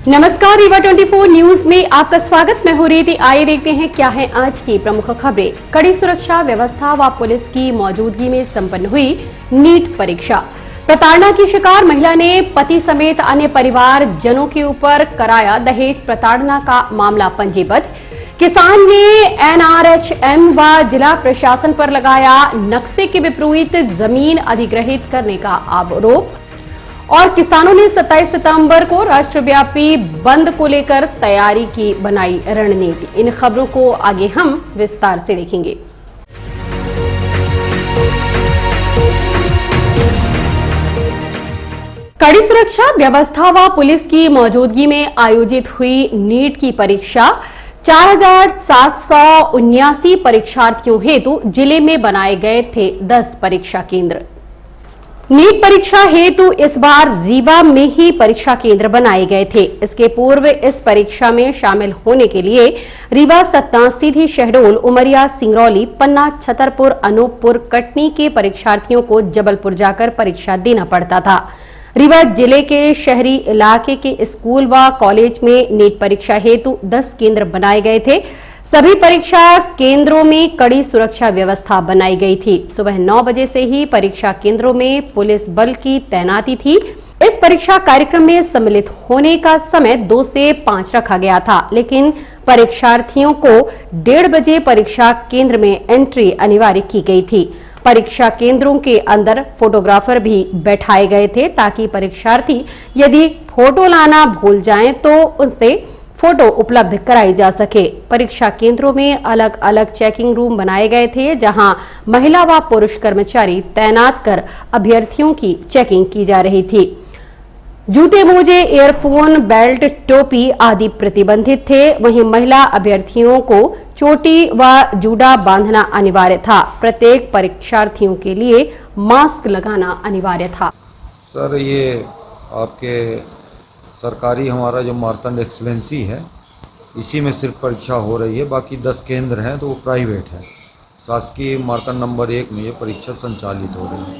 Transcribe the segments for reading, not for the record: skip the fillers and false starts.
नमस्कार, रीवा 24 न्यूज में आपका स्वागत। मैं हूं रीति। आइए देखते हैं क्या है आज की प्रमुख खबरें। कड़ी सुरक्षा व्यवस्था व पुलिस की मौजूदगी में संपन्न हुई नीट परीक्षा। प्रताड़ना की शिकार महिला ने पति समेत अन्य परिवार जनों के ऊपर कराया दहेज प्रताड़ना का मामला पंजीबद्ध। किसान ने NRHM व जिला प्रशासन पर लगाया नक्शे के विपरीत जमीन अधिग्रहित करने का आरोप। और किसानों ने 27 सितंबर को राष्ट्रव्यापी बंद को लेकर तैयारी की बनाई रणनीति। इन खबरों को आगे हम विस्तार से देखेंगे। कड़ी सुरक्षा व्यवस्था व पुलिस की मौजूदगी में आयोजित हुई नीट की परीक्षा 4779 परीक्षार्थियों हेतु जिले में बनाए गए थे 10 परीक्षा केंद्र। नीट परीक्षा हेतु इस बार रीवा में ही परीक्षा केंद्र बनाए गए थे। इसके पूर्व इस परीक्षा में शामिल होने के लिए रीवा, सतना, सीधी, शहडोल, उमरिया, सिंगरौली, पन्ना, छतरपुर, अनूपपुर, कटनी के परीक्षार्थियों को जबलपुर जाकर परीक्षा देना पड़ता था। रीवा जिले के शहरी इलाके के स्कूल व कॉलेज में नीट परीक्षा हेतु 10 केंद्र बनाए गए थे। सभी परीक्षा केंद्रों में कड़ी सुरक्षा व्यवस्था बनाई गई थी। सुबह 9 बजे से ही परीक्षा केंद्रों में पुलिस बल की तैनाती थी। इस परीक्षा कार्यक्रम में सम्मिलित होने का समय 2 से 5 रखा गया था, लेकिन परीक्षार्थियों को 1:30 बजे परीक्षा केंद्र में एंट्री अनिवार्य की गई थी। परीक्षा केंद्रों के अंदर फोटोग्राफर भी बैठाए गए थे ताकि परीक्षार्थी यदि फोटो लाना भूल जाएं तो उनसे फोटो उपलब्ध कराई जा सके। परीक्षा केंद्रों में अलग अलग चेकिंग रूम बनाए गए थे, जहां महिला व पुरुष कर्मचारी तैनात कर अभ्यर्थियों की चेकिंग की जा रही थी। जूते, मोजे, ईयरफोन, बेल्ट, टोपी आदि प्रतिबंधित थे। वहीं महिला अभ्यर्थियों को चोटी व जूड़ा बांधना अनिवार्य था। प्रत्येक परीक्षार्थियों के लिए मास्क लगाना अनिवार्य था। सर, ये आपके सरकारी हमारा जो मार्तंड एक्सीलेंसी है, इसी में सिर्फ परीक्षा हो रही है। बाकी 10 केंद्र हैं तो वो प्राइवेट है। शासकीय मार्तंड नंबर 1 में ये परीक्षा संचालित हो रही है।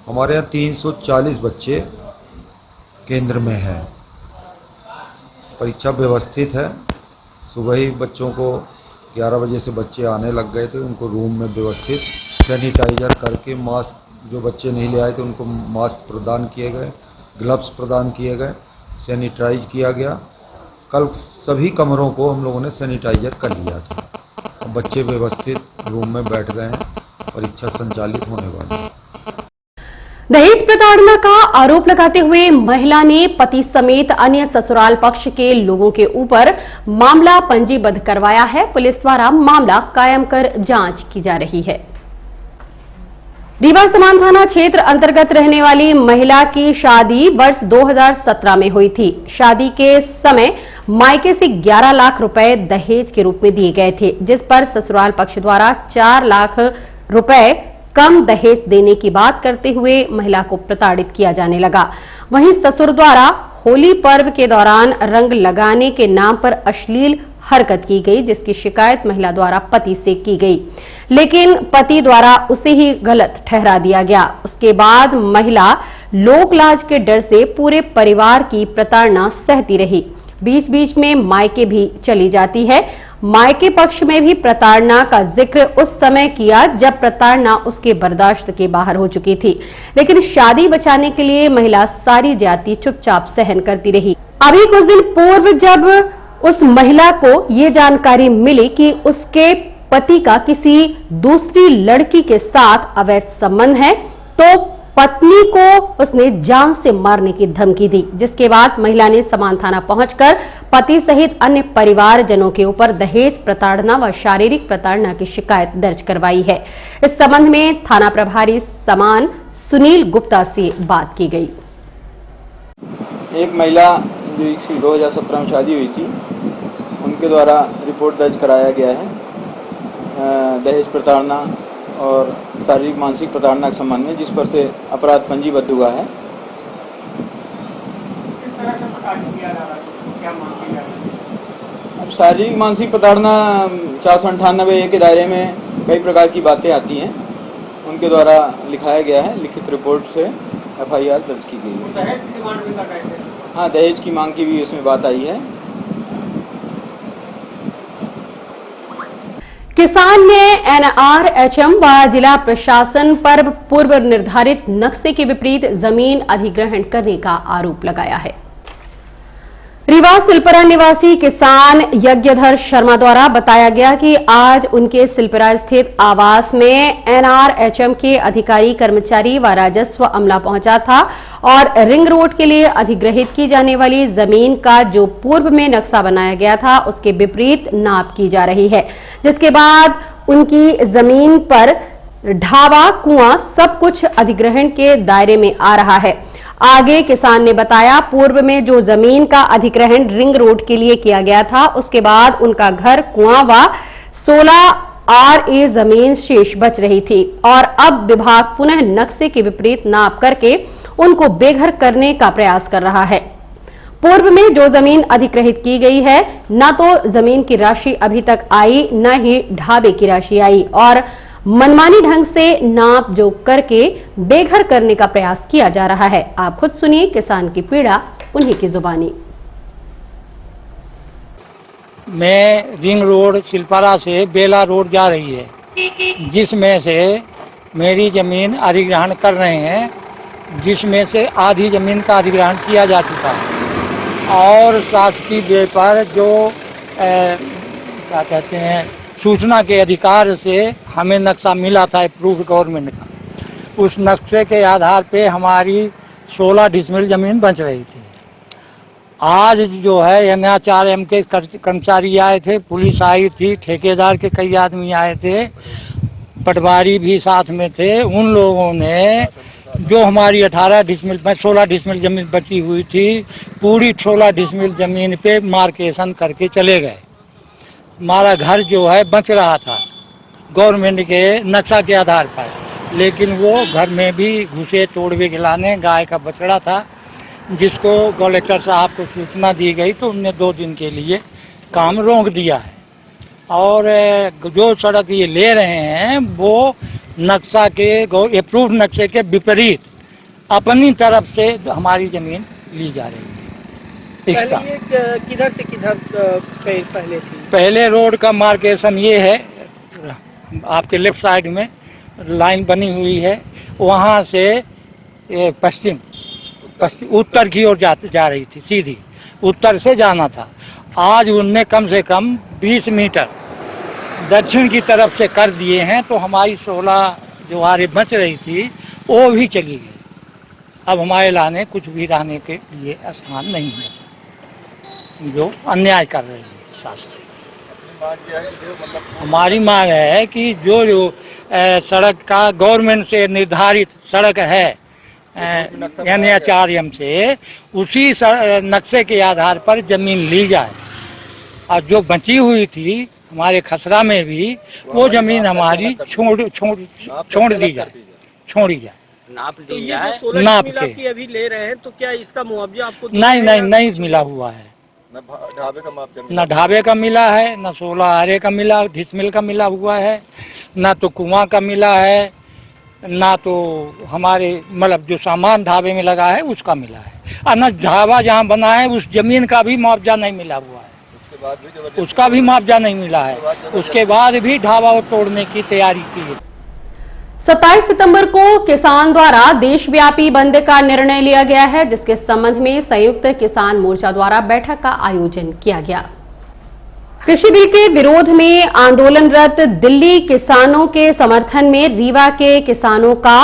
हमारे यहाँ 340 बच्चे केंद्र में हैं। परीक्षा व्यवस्थित है। सुबह ही बच्चों को 11 बजे से बच्चे आने लग गए थे। उनको रूम में व्यवस्थित सैनिटाइजर करके, मास्क जो बच्चे नहीं ले आए थे उनको मास्क प्रदान किए गए, ग्लव्स प्रदान किए गए, सैनिटाइज किया गया। कल सभी कमरों को हम लोगों ने सैनिटाइजर कर लिया था। बच्चे व्यवस्थित रूम में बैठ गए हैं। परीक्षा संचालित होने वाली है। दहेज प्रताड़ना का आरोप लगाते हुए महिला ने पति समेत अन्य ससुराल पक्ष के लोगों के ऊपर मामला पंजीबद्ध करवाया है। पुलिस द्वारा मामला कायम कर जांच की जा रही है। रीवा समान थाना क्षेत्र अंतर्गत रहने वाली महिला की शादी वर्ष 2017 में हुई थी। शादी के समय मायके से 11 लाख रुपए दहेज के रूप में दिए गए थे, जिस पर ससुराल पक्ष द्वारा 4 लाख रुपए कम दहेज देने की बात करते हुए महिला को प्रताड़ित किया जाने लगा। वहीं ससुर द्वारा होली पर्व के दौरान रंग लगाने के नाम पर अश्लील हरकत की गई, जिसकी शिकायत महिला द्वारा पति से की गई, लेकिन पति द्वारा उसे ही गलत ठहरा दिया गया। उसके बाद महिला लोक लाज के डर से पूरे परिवार की प्रताड़ना सहती रही। बीच बीच में मायके भी चली जाती है। मायके पक्ष में भी प्रताड़ना का जिक्र उस समय किया जब प्रताड़ना उसके बर्दाश्त के बाहर हो चुकी थी, लेकिन शादी बचाने के लिए महिला सारी ज्यादती चुपचाप सहन करती रही। अभी कुछ दिन पूर्व जब उस महिला को ये जानकारी मिली कि उसके पति का किसी दूसरी लड़की के साथ अवैध संबंध है, तो पत्नी को उसने जान से मारने की धमकी दी, जिसके बाद महिला ने समान थाना पहुंचकर पति सहित अन्य परिवारजनों के ऊपर दहेज प्रताड़ना व शारीरिक प्रताड़ना की शिकायत दर्ज करवाई है। इस संबंध में थाना प्रभारी समान सुनील गुप्ता से बात की गई। एक महिला जो 2017 में शादी हुई थी, उनके द्वारा रिपोर्ट दर्ज कराया गया है दहेज प्रताड़ना और शारीरिक मानसिक प्रताड़ना के संबंध में, जिस पर से अपराध पंजीबद्ध हुआ है। अब शारीरिक मानसिक प्रताड़ना 498 के दायरे में कई प्रकार की बातें आती हैं, उनके द्वारा लिखाया गया है। लिखित रिपोर्ट से FIR दर्ज की गई है। हाँ, दहेज की मांग की भी उसमें बात आई है। किसान ने एनआरएचएम व जिला प्रशासन पर पूर्व निर्धारित नक्शे के विपरीत जमीन अधिग्रहण करने का आरोप लगाया है। रीवा सिलपरा निवासी किसान यज्ञधर शर्मा द्वारा बताया गया कि आज उनके सिलपरा स्थित आवास में एनआरएचएम के अधिकारी, कर्मचारी व राजस्व अमला पहुंचा था और रिंग रोड के लिए अधिग्रहित की जाने वाली जमीन का जो पूर्व में नक्शा बनाया गया था उसके विपरीत नाप की जा रही है, जिसके बाद उनकी जमीन पर ढाबा, कुआं सब कुछ अधिग्रहण के दायरे में आ रहा है। आगे किसान ने बताया, पूर्व में जो जमीन का अधिग्रहण रिंग रोड के लिए किया गया था उसके बाद उनका घर, कुआं व 16 RA जमीन शेष बच रही थी और अब विभाग पुनः नक्शे के विपरीत नाप करके उनको बेघर करने का प्रयास कर रहा है। पूर्व में जो जमीन अधिग्रहित की गई है, न तो जमीन की राशि अभी तक आई, न ही ढाबे की राशि आई और मनमानी ढंग से नाप जोख करके बेघर करने का प्रयास किया जा रहा है। आप खुद सुनिए किसान की पीड़ा उन्हीं की जुबानी। मैं रिंग रोड सिलपारा से बेला रोड जा रही है, जिसमें से मेरी जमीन अधिग्रहण कर रहे हैं, जिसमें से आधी जमीन का अधिग्रहण किया जा चुका है और शासकीय व्यय पर जो क्या कहते हैं सूचना के अधिकार से हमें नक्शा मिला था अप्रूव्ड गवर्नमेंट का, उस नक्शे के आधार पे हमारी 16 डिसमिल जमीन बच रही थी। आज जो है एनएचआरएम के कर्मचारी आए थे, पुलिस आई थी, ठेकेदार के कई आदमी आए थे, पटवारी भी साथ में थे। उन लोगों ने जो हमारी 16 डिसमिल जमीन बची हुई थी, पूरी 16 डिसमिल जमीन पे मार्केशन करके चले गए। हमारा घर जो है बच रहा था गवर्नमेंट के नक्शा के आधार पर, लेकिन वो घर में भी घुसे तोड़वे खिलाने। गाय का बछड़ा था जिसको कलेक्टर साहब को सूचना दी गई तो उनने 2 दिन के लिए काम रोक दिया है और जो सड़क ये ले रहे हैं वो नक्शा के अप्रूव्ड नक्शे के विपरीत अपनी तरफ से हमारी जमीन ली जा रही है। पहले ये किधर से किधर पहले थी? पहले रोड का मार्केशन ये है, आपके लेफ्ट साइड में लाइन बनी हुई है, वहाँ से पश्चिम उत्तर की ओर जा रही थी, सीधी उत्तर से जाना था। आज उनने कम से कम 20 मीटर दक्षिण की तरफ से कर दिए हैं, तो हमारी 16 जो आरे बच रही थी वो भी चली गई। अब हमारे लाने कुछ भी रहने के लिए स्थान नहीं है, जो अन्याय कर रही है शासन। हमारी मांग है कि जो सड़क का गवर्नमेंट से निर्धारित सड़क है एनएचआरएम से, उसी नक्शे के आधार पर जमीन ली जाए और जो बची हुई थी हमारे खसरा में भी वो जमीन हमारी छोड़ दी जाए, छोड़ी जाए, नाप ली जाए। तो नाप के अभी ले रहे हैं तो क्या इसका मुआवजा आपको नहीं मिला हुआ है। न ढाबे का मिला है, न 16 आरे का मिला, डिसमिल का मिला हुआ है, न तो कुआं का मिला है, ना तो हमारे मतलब जो सामान ढाबे में लगा है उसका मिला है, और न ढाबा जहाँ बना है उस जमीन का भी मुआवजा नहीं मिला हुआ है, उसका भी मुआवजा नहीं मिला है। उसके बाद भी ढाबा तोड़ने की तैयारी की है। 27 सितंबर को किसान द्वारा देशव्यापी बंद का निर्णय लिया गया है, जिसके संबंध में संयुक्त किसान मोर्चा द्वारा बैठक का आयोजन किया गया। कृषि बिल के विरोध में आंदोलनरत दिल्ली किसानों के समर्थन में रीवा के किसानों का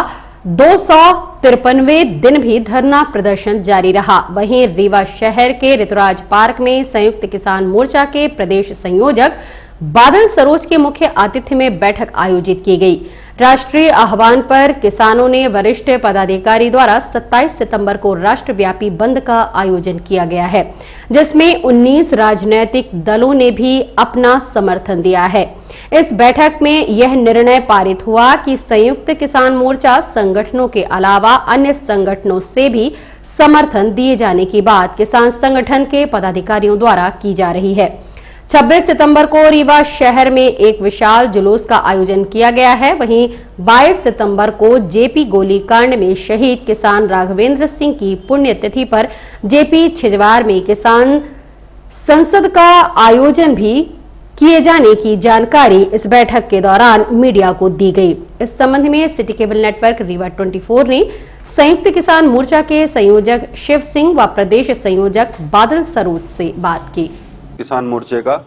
253वें दिन भी धरना प्रदर्शन जारी रहा। वहीं रीवा शहर के ऋतुराज पार्क में संयुक्त किसान मोर्चा के प्रदेश संयोजक बादल सरोज के मुख्य आतिथ्य में बैठक आयोजित की गई। राष्ट्रीय आह्वान पर किसानों ने वरिष्ठ पदाधिकारी द्वारा 27 सितंबर को राष्ट्रव्यापी बंद का आयोजन किया गया है, जिसमें 19 राजनीतिक दलों ने भी अपना समर्थन दिया है। इस बैठक में यह निर्णय पारित हुआ कि संयुक्त किसान मोर्चा संगठनों के अलावा अन्य संगठनों से भी समर्थन दिए जाने की बात किसान संगठन के पदाधिकारियों द्वारा की जा रही है। 26 सितंबर को रीवा शहर में एक विशाल जुलूस का आयोजन किया गया है। वहीं 22 सितंबर को जेपी गोलीकांड में शहीद किसान राघवेंद्र सिंह की पुण्यतिथि पर जेपी छिजवार में किसान संसद का आयोजन भी किए जाने की जानकारी इस बैठक के दौरान मीडिया को दी गई। इस संबंध में सिटी केबल नेटवर्क रीवा 24 ने संयुक्त किसान मोर्चा के संयोजक शिव सिंह व प्रदेश संयोजक बादल सरोज से बात की। किसान मोर्चे का,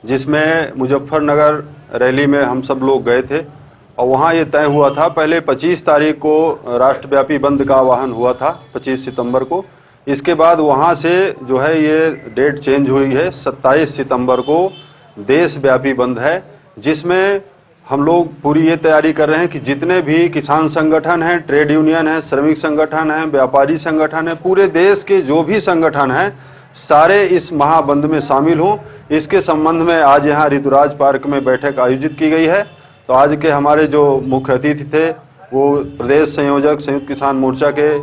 जिसमें मुजफ्फरनगर रैली में हम सब लोग गए थे और वहाँ ये तय हुआ था, पहले 25 तारीख को राष्ट्रव्यापी बंद का आह्वान हुआ था 25 सितंबर को। इसके बाद वहाँ से जो है ये डेट चेंज हुई है, 27 सितंबर को देशव्यापी बंद है, जिसमें हम लोग पूरी ये तैयारी कर रहे हैं कि जितने भी किसान संगठन हैं, ट्रेड यूनियन हैं, श्रमिक संगठन हैं, व्यापारी संगठन हैं, पूरे देश के जो भी संगठन हैं सारे इस महाबंद में शामिल हों। इसके संबंध में आज यहाँ ऋतुराज पार्क में बैठक आयोजित की गई है। तो आज के हमारे जो मुख्य अतिथि थे वो प्रदेश संयोजक संयुक्त किसान मोर्चा के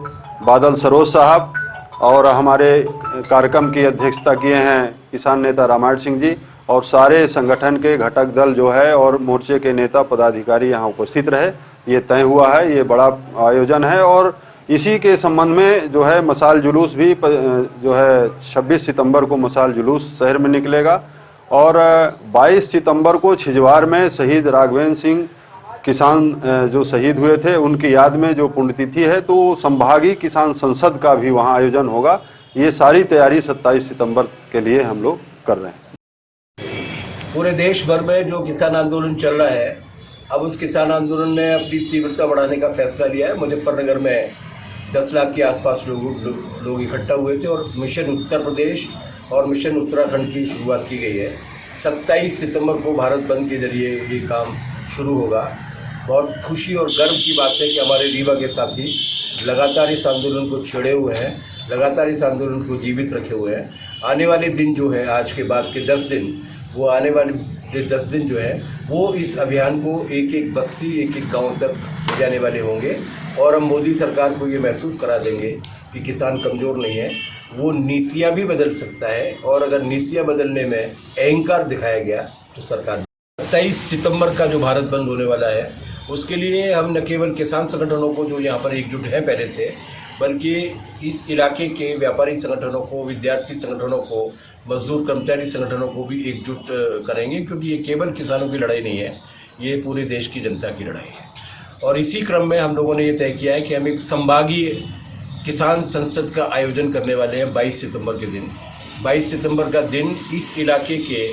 बादल सरोज साहब, और हमारे कार्यक्रम की अध्यक्षता किए हैं किसान नेता रामायण सिंह जी, और सारे संगठन के घटक दल जो है और मोर्चे के नेता पदाधिकारी यहाँ उपस्थित रहे। ये तय हुआ है, ये बड़ा आयोजन है और इसी के संबंध में जो है मसाल जुलूस भी जो है 26 सितंबर को मसाल जुलूस शहर में निकलेगा और 22 सितंबर को छिजवार में शहीद राघवेंद्र सिंह किसान जो शहीद हुए थे उनकी याद में जो पुण्यतिथि है, तो संभागीय किसान संसद का भी वहाँ आयोजन होगा। ये सारी तैयारी 27 सितंबर के लिए हम लोग कर रहे हैं। पूरे देश भर में जो किसान आंदोलन चल रहा है, अब उस किसान आंदोलन ने अपनी तीव्रता बढ़ाने का फैसला लिया है। मुजफ्फरनगर में 10 लाख के आसपास लोग इकट्ठा हुए थे और मिशन उत्तर प्रदेश और मिशन उत्तराखंड की शुरुआत की गई है। 27 सितंबर को भारत बंद के जरिए ये काम शुरू होगा। बहुत खुशी और गर्व की बात है कि हमारे रीवा के साथी लगातार इस आंदोलन को छेड़े हुए हैं, लगातार इस आंदोलन को जीवित रखे हुए हैं। आने वाले दिन जो है, आज के बाद के 10 दिन, वो आने वाले 10 दिन जो है वो इस अभियान को एक एक बस्ती, एक एक गांव तक ले जाने वाले होंगे और हम मोदी सरकार को ये महसूस करा देंगे कि किसान कमज़ोर नहीं है, वो नीतियां भी बदल सकता है और अगर नीतियां बदलने में अहंकार दिखाया गया तो सरकार। 27 सितंबर का जो भारत बंद होने वाला है उसके लिए हम न केवल किसान संगठनों को जो यहाँ पर एकजुट हैं पहले से, बल्कि इस इलाके के व्यापारी संगठनों को, विद्यार्थी संगठनों को, मजदूर कर्मचारी संगठनों को भी एकजुट करेंगे, क्योंकि ये केवल किसानों की लड़ाई नहीं है, ये पूरे देश की जनता की लड़ाई है। और इसी क्रम में हम लोगों ने ये तय किया है कि हम एक संभागीय किसान संसद का आयोजन करने वाले हैं 22 सितंबर के दिन। 22 सितंबर का दिन इस इलाके के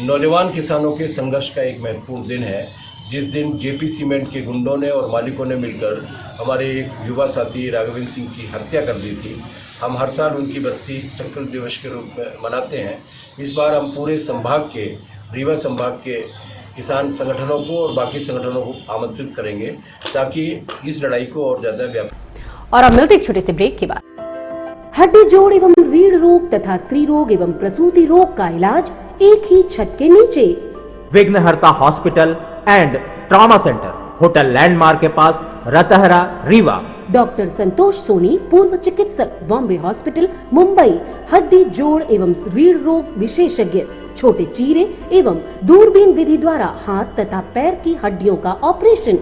नौजवान किसानों के संघर्ष का एक महत्वपूर्ण दिन है, जिस दिन जेपी सीमेंट के गुंडों ने और मालिकों ने मिलकर हमारे एक युवा साथी राघवेंद्र सिंह की हत्या कर दी थी। हम हर साल उनकी बरसी संकल्प दिवस के रूप में मनाते हैं। इस बार हम पूरे संभाग के, रीवा संभाग के किसान संगठनों को और बाकी संगठनों को आमंत्रित करेंगे ताकि इस लड़ाई को और ज्यादा व्यापक। और अब मिलते एक छोटे से ब्रेक के बाद। हड्डी जोड़ एवं रीढ़ रोग तथा स्त्री रोग एवं प्रसूति रोग का इलाज एक ही छत के नीचे। विघ्नहर्ता hospital and trauma centre, hotel landmark के पास, रतहरा, रीवा। डॉक्टर संतोष सोनी, पूर्व चिकित्सक, बॉम्बे हॉस्पिटल, मुंबई। हड्डी जोड़ एवं रीढ़ रोग विशेषज्ञ, छोटे चीरे एवं दूरबीन विधि द्वारा हाथ तथा पैर की हड्डियों का ऑपरेशन।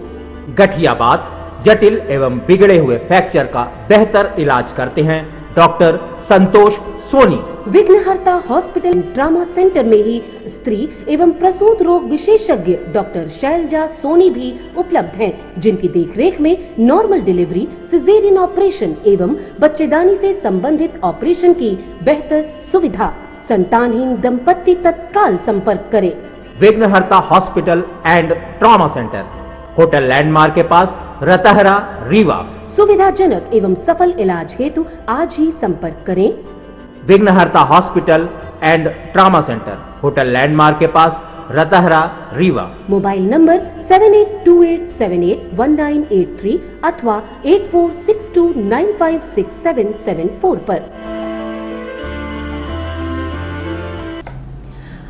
गठियाबात, जटिल एवं बिगड़े हुए फ्रैक्चर का बेहतर इलाज करते हैं डॉक्टर संतोष सोनी। विघ्नहर्ता हॉस्पिटल ट्रॉमा सेंटर में ही स्त्री एवं प्रसूत रोग विशेषज्ञ डॉक्टर शैलजा सोनी भी उपलब्ध हैं, जिनकी देखरेख में नॉर्मल डिलीवरी, सिजेरियन ऑपरेशन एवं बच्चेदानी से संबंधित ऑपरेशन की बेहतर सुविधा। संतानहीन दंपत्ति तत्काल संपर्क करें। विघ्नहर्ता hospital and trauma centre, hotel landmark के पास, रतहरा, रीवा। सुविधाजनक एवं सफल इलाज हेतु आज ही संपर्क करें। विघ्नहर्ता hospital and trauma centre, hotel landmark के पास, रतहरा, रीवा। मोबाइल नंबर 7828781983 अथवा 8462956774 पर।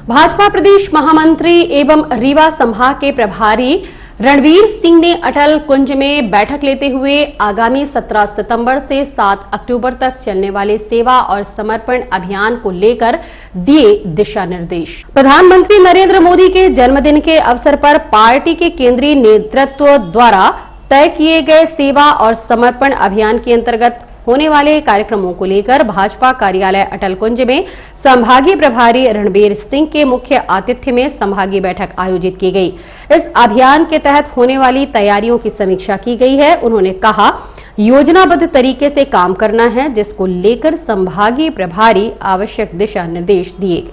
भाजपा प्रदेश महामंत्री एवं रीवा संभाग के प्रभारी रणवीर सिंह ने अटल कुंज में बैठक लेते हुए आगामी 17 सितंबर से 7 अक्टूबर तक चलने वाले सेवा और समर्पण अभियान को लेकर दिए दिशा निर्देश। प्रधानमंत्री नरेंद्र मोदी के जन्मदिन के अवसर पर पार्टी के केंद्रीय नेतृत्व द्वारा तय किए गए सेवा और समर्पण अभियान के अंतर्गत होने वाले कार्यक्रमों को लेकर भाजपा कार्यालय अटल कुंज में संभागीय प्रभारी रणवीर सिंह के मुख्य आतिथ्य में संभागीय बैठक आयोजित की गई। इस अभियान के तहत होने वाली तैयारियों की समीक्षा की गई है। उन्होंने कहा, योजनाबद्ध तरीके से काम करना है, जिसको लेकर संभागीय प्रभारी आवश्यक दिशा निर्देश दिए।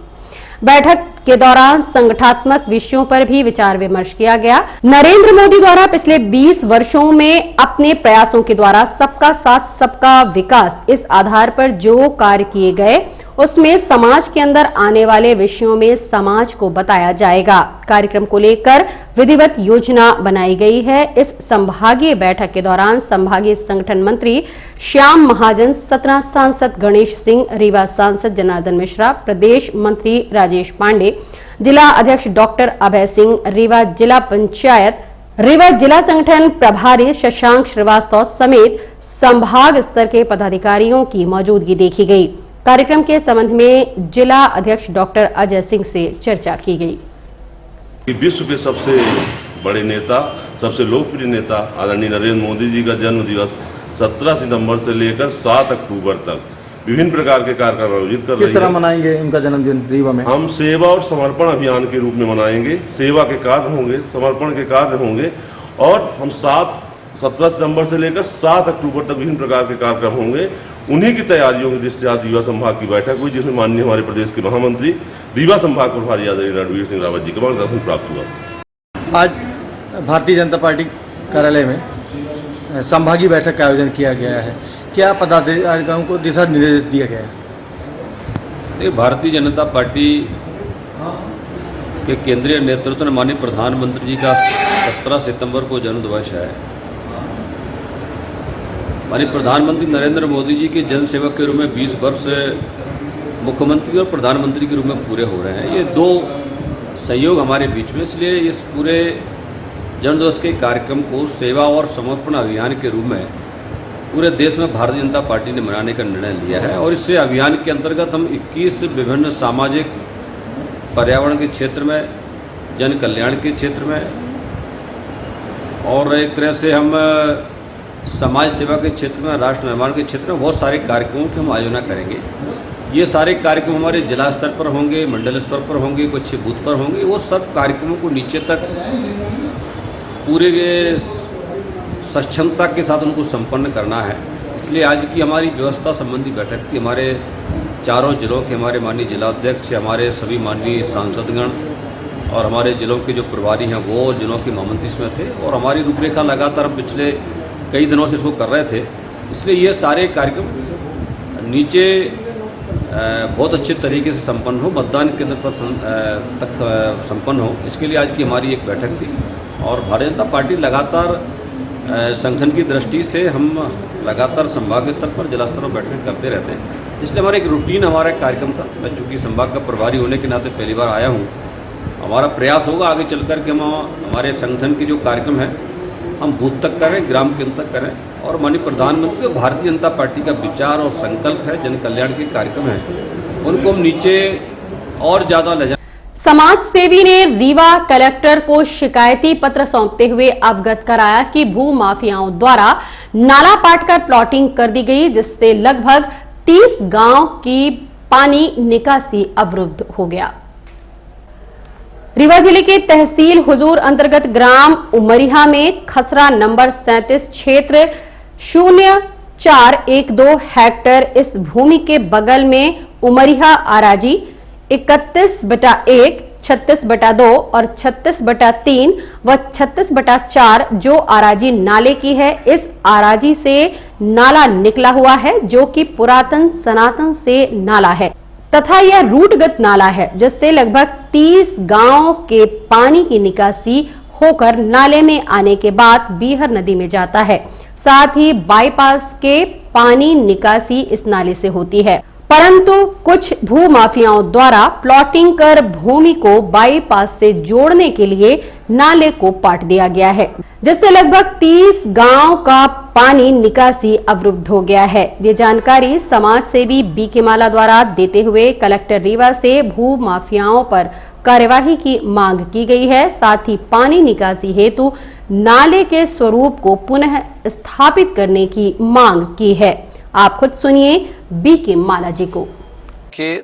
बैठक के दौरान संगठनात्मक विषयों पर भी विचार विमर्श किया गया। नरेंद्र मोदी द्वारा पिछले 20 वर्षों में अपने प्रयासों के द्वारा सबका साथ सबका विकास इस आधार पर जो कार्य किए गए, उसमें समाज के अंदर आने वाले विषयों में समाज को बताया जाएगा। कार्यक्रम को लेकर विधिवत योजना बनाई गई है। इस संभागीय बैठक के दौरान संभागीय संगठन मंत्री श्याम महाजन, सतना सांसद गणेश सिंह, रीवा सांसद जनार्दन मिश्रा, प्रदेश मंत्री राजेश पांडे, जिला अध्यक्ष डॉक्टर अभय सिंह, रीवा जिला पंचायत, रीवा जिला संगठन प्रभारी शशांक श्रीवास्तव समेत संभाग स्तर के पदाधिकारियों की मौजूदगी देखी गई। कार्यक्रम के संबंध में जिला अध्यक्ष डॉक्टर अजय सिंह से चर्चा की गई। विश्व के सबसे बड़े नेता, सबसे लोकप्रिय नेता आदरणीय नरेंद्र मोदी जी का जन्म दिवस 17 सितंबर से लेकर 7 अक्टूबर तक विभिन्न प्रकार के कार्यक्रम आयोजित कर रहे हैं। किस तरह मनाएंगे उनका जन्मदिन रीवा में? हम सेवा और समर्पण अभियान के रूप में मनाएंगे। सेवा के कार्य होंगे, समर्पण के कार्य होंगे और हम 17 सितंबर से लेकर 7 अक्टूबर तक विभिन्न प्रकार के कार्यक्रम होंगे। उन्हीं की तैयारियों की दृष्टि आज रीवा संभाग की बैठक हुई, जिसमें माननीय हमारे प्रदेश के महामंत्री रीवा संभाग प्रभारी आदरणीय रणवीर सिंह रावत जी का मार्गदर्शन प्राप्त हुआ। आज भारतीय जनता पार्टी कार्यालय में संभागीय बैठक का आयोजन किया गया है। क्या पदाधिकारियों को दिशा निर्देश दिया गया है? भारतीय जनता पार्टी के केंद्रीय नेतृत्व ने माननीय प्रधानमंत्री जी का 17 सितंबर को जन्मदिवस है। माननीय प्रधानमंत्री नरेंद्र मोदी जी के जन सेवक के रूप में 20 वर्ष मुख्यमंत्री और प्रधानमंत्री के रूप में पूरे हो रहे हैं। ये दो संयोग हमारे बीच में, इसलिए इस पूरे जन्मदिवस के कार्यक्रम को सेवा और समर्पण अभियान के रूप में पूरे देश में भारतीय जनता पार्टी ने मनाने का निर्णय लिया है। और इससे अभियान के अंतर्गत हम 21 विभिन्न सामाजिक, पर्यावरण के क्षेत्र में, जन कल्याण के क्षेत्र में और एक तरह से हम समाज सेवा के क्षेत्र में, राष्ट्र निर्माण के क्षेत्र में बहुत सारे कार्यक्रमों की हम आयोजन करेंगे। ये सारे कार्यक्रम हमारे जिला स्तर पर होंगे, मंडल स्तर पर होंगे, कुछ बूथ पर होंगे। वो सब कार्यक्रमों को नीचे तक पूरे सक्षमता के साथ उनको संपन्न करना है। इसलिए आज की हमारी व्यवस्था संबंधी बैठक थी। हमारे चारों जिलों के हमारे माननीय जिलाध्यक्ष, हमारे सभी माननीय सांसदगण और हमारे जिलों के जो प्रभारी हैं वो जिलों के महामंत्री इसमें थे। और हमारी रूपरेखा लगातार हम पिछले कई दिनों से इसको कर रहे थे। इसलिए ये सारे कार्यक्रम नीचे बहुत अच्छे तरीके से संपन्न हो, मतदान केंद्र पर तक संपन्न हो, इसके लिए आज की हमारी एक बैठक थी। और भारतीय जनता पार्टी लगातार संगठन की दृष्टि से हम लगातार संभाग स्तर पर, जिला स्तर पर बैठकें करते रहते हैं। इसलिए हमारा एक रूटीन हमारा कार्यक्रम था। मैं चूँकि संभाग का प्रभारी होने के नाते पहली बार आया हूँ। हमारा प्रयास होगा आगे चल कर के हम हमारे संगठन के जो कार्यक्रम है हम बूथ तक करें, ग्राम केंद्र तक करें। और माननीय प्रधानमंत्री और भारतीय जनता पार्टी का विचार और संकल्प है, जन कल्याण के कार्यक्रम हैं, उनको हम नीचे और ज़्यादा ले जाएं। समाज सेवी ने रीवा कलेक्टर को शिकायती पत्र सौंपते हुए अवगत कराया कि भू माफियाओं द्वारा नाला पाटकर प्लॉटिंग कर दी गई, जिससे लगभग 30 गांव की पानी निकासी अवरुद्ध हो गया। रीवा जिले के तहसील हुजूर अंतर्गत ग्राम उमरिहा में खसरा नंबर 37 क्षेत्र 0412 हेक्टेयर इस भूमि के बगल में उमरिहा आराजी 31/1, 36/2 और 36/3 व 36/4 जो आराजी नाले की है, इस आराजी से नाला निकला हुआ है जो कि पुरातन सनातन से नाला है तथा यह रूटगत नाला है, जिससे लगभग 30 गांव के पानी की निकासी होकर नाले में आने के बाद बीहर नदी में जाता है। साथ ही बाईपास के पानी निकासी इस नाले से होती है, परंतु कुछ भू माफियाओं द्वारा प्लॉटिंग कर भूमि को बाईपास से जोड़ने के लिए नाले को पाट दिया गया है, जिससे लगभग 30 गांव का पानी निकासी अवरुद्ध हो गया है। ये जानकारी समाज सेवी बीके माला द्वारा देते हुए कलेक्टर रीवा से भू माफियाओं पर कार्यवाही की मांग की गई है। साथ ही पानी निकासी हेतु नाले के स्वरूप को पुनः स्थापित करने की मांग की है। आप खुद सुनिए बीके माला जी को। कि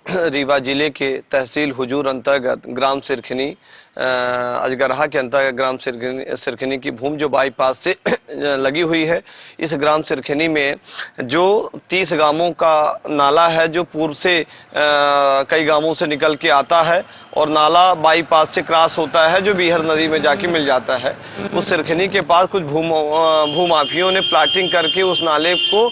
रीवा जिले के तहसील हुजूर अंतर्गत ग्राम सिरखनी अजगरहा के अंतर्गत ग्राम सिरखनी की भूमि जो बाईपास से लगी हुई है, इस ग्राम सिरखनी में जो 30 गांवों का नाला है जो पूर्व से कई गांवों से निकल के आता है और नाला बाईपास से क्रॉस होता है जो बीहर नदी में जाके मिल जाता है। उस सिरखनी के पास कुछ भूमाफियों ने प्लाटिंग करके उस नाले को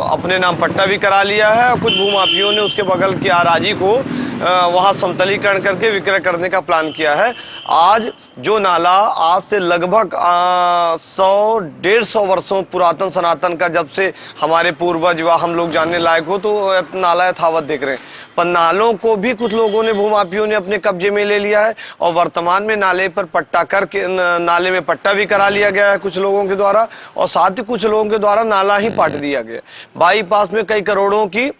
अपने नाम पट्टा भी करा लिया है और कुछ भूमाफियों ने उसके बगल की आराजी को वहां समतलीकरण करके विक्रय करने का प्लान किया है। आज जो नाला आज से लगभग 100-150 वर्षों पुरातन सनातन का, जब से हमारे पूर्वज व हम लोग जानने लायक हो तो नाला यथावत देख रहे हैं, पर नालों को भी कुछ लोगों ने भूमाफियों ने अपने कब्जे में ले लिया है और वर्तमान में नाले पर पट्टा करके नाले में पट्टा भी करा लिया गया है कुछ लोगों के द्वारा और साथ ही कुछ लोगों के द्वारा नाला ही पाट दिया गया। बाईपास में कई करोड़ों की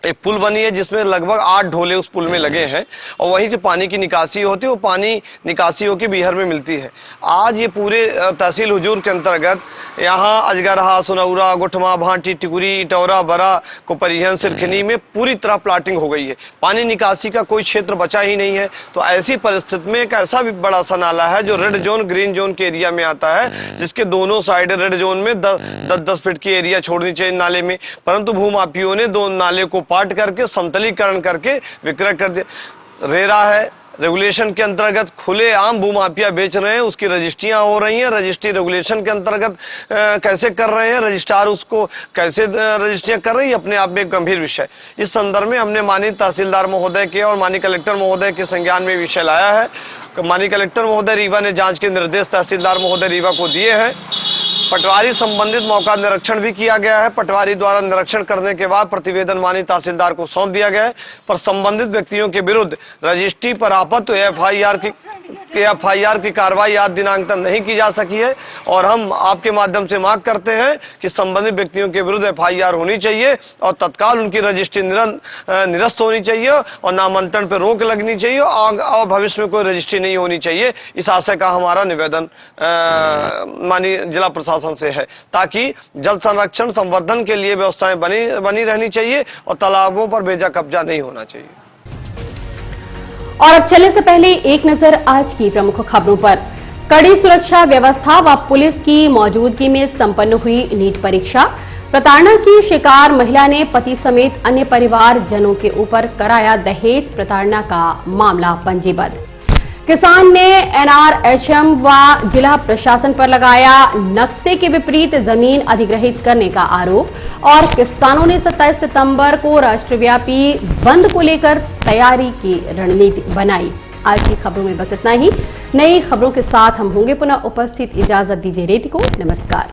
एक पुल बनी है जिसमें लगभग 8 ढोले उस पुल में लगे हैं और वहीं से पानी की निकासी होती है, वो पानी निकासी होकर बिहार में मिलती है। आज ये पूरे तहसील हुजूर के अंतर्गत यहाँ अजगरहा, सुनौरा, गुठमा, भांटी, टिकुरी, इटौरा, बरा, कुपरिहन, सिरखनी में पूरी तरह प्लाटिंग हो गई है। पानी निकासी का कोई क्षेत्र बचा ही नहीं है। तो ऐसी परिस्थिति में एक ऐसा भी बड़ा सा नाला है जो रेड जोन ग्रीन जोन के एरिया में आता है, जिसके दोनों साइड रेड जोन में 10-10 फीट की एरिया छोड़नी चाहिए नाले में, परंतु भूमाफियों ने दो नाले को पाट करके समतलीकरण करके विक्रय कर दिया। रेरा है, रेगुलेशन के अंतर्गत खुले आम भूमाफिया बेच रहे हैं, उसकी रजिस्ट्रियां हो रही हैं। रजिस्ट्री रेगुलेशन के अंतर्गत कैसे कर रहे हैं, रजिस्ट्रार उसको कैसे रजिस्ट्रियां कर रही है, अपने आप में एक गंभीर विषय। इस संदर्भ में हमने माननीय तहसीलदार महोदय के और माननीय कलेक्टर महोदय के संज्ञान में विषय लाया है। माननीय कलेक्टर महोदय रीवा ने जांच के निर्देश तहसीलदार महोदय रीवा को दिए हैं। पटवारी संबंधित मौका निरीक्षण भी किया गया है। पटवारी द्वारा निरीक्षण करने के बाद प्रतिवेदन माननीय तहसीलदार को सौंप दिया गया है, पर संबंधित व्यक्तियों के विरुद्ध रजिस्ट्री पर आपात तो एफआईआर की कार्रवाई आज दिनांक तक नहीं की जा सकी है और हम आपके माध्यम से मांग करते हैं कि संबंधित व्यक्तियों के विरुद्ध एफआईआर होनी चाहिए और तत्काल उनकी रजिस्ट्री निरस्त होनी चाहिए और नामांतरण पर रोक लगनी चाहिए और भविष्य में कोई रजिस्ट्री नहीं होनी चाहिए। इस आशय का हमारा निवेदन माननीय जिला प्रशासन से है, ताकि जल संरक्षण संवर्धन के लिए व्यवस्थाएं बनी रहनी चाहिए और तालाबों पर बेजा कब्जा नहीं होना चाहिए। और अब चलने से पहले एक नजर आज की प्रमुख खबरों पर। कड़ी सुरक्षा व्यवस्था व पुलिस की मौजूदगी में संपन्न हुई नीट परीक्षा। प्रताड़ना की शिकार महिला ने पति समेत अन्य परिवार जनों के ऊपर कराया दहेज प्रताड़ना का मामला पंजीबद्ध। किसान ने एनआरएचएम व जिला प्रशासन पर लगाया नक्शे के विपरीत जमीन अधिग्रहित करने का आरोप और किसानों ने 27 सितंबर को राष्ट्रव्यापी बंद को लेकर तैयारी की रणनीति बनाई। आज की खबरों में बस इतना ही। नई खबरों के साथ हम होंगे पुनः उपस्थित। इजाजत दीजिए रेती को। नमस्कार।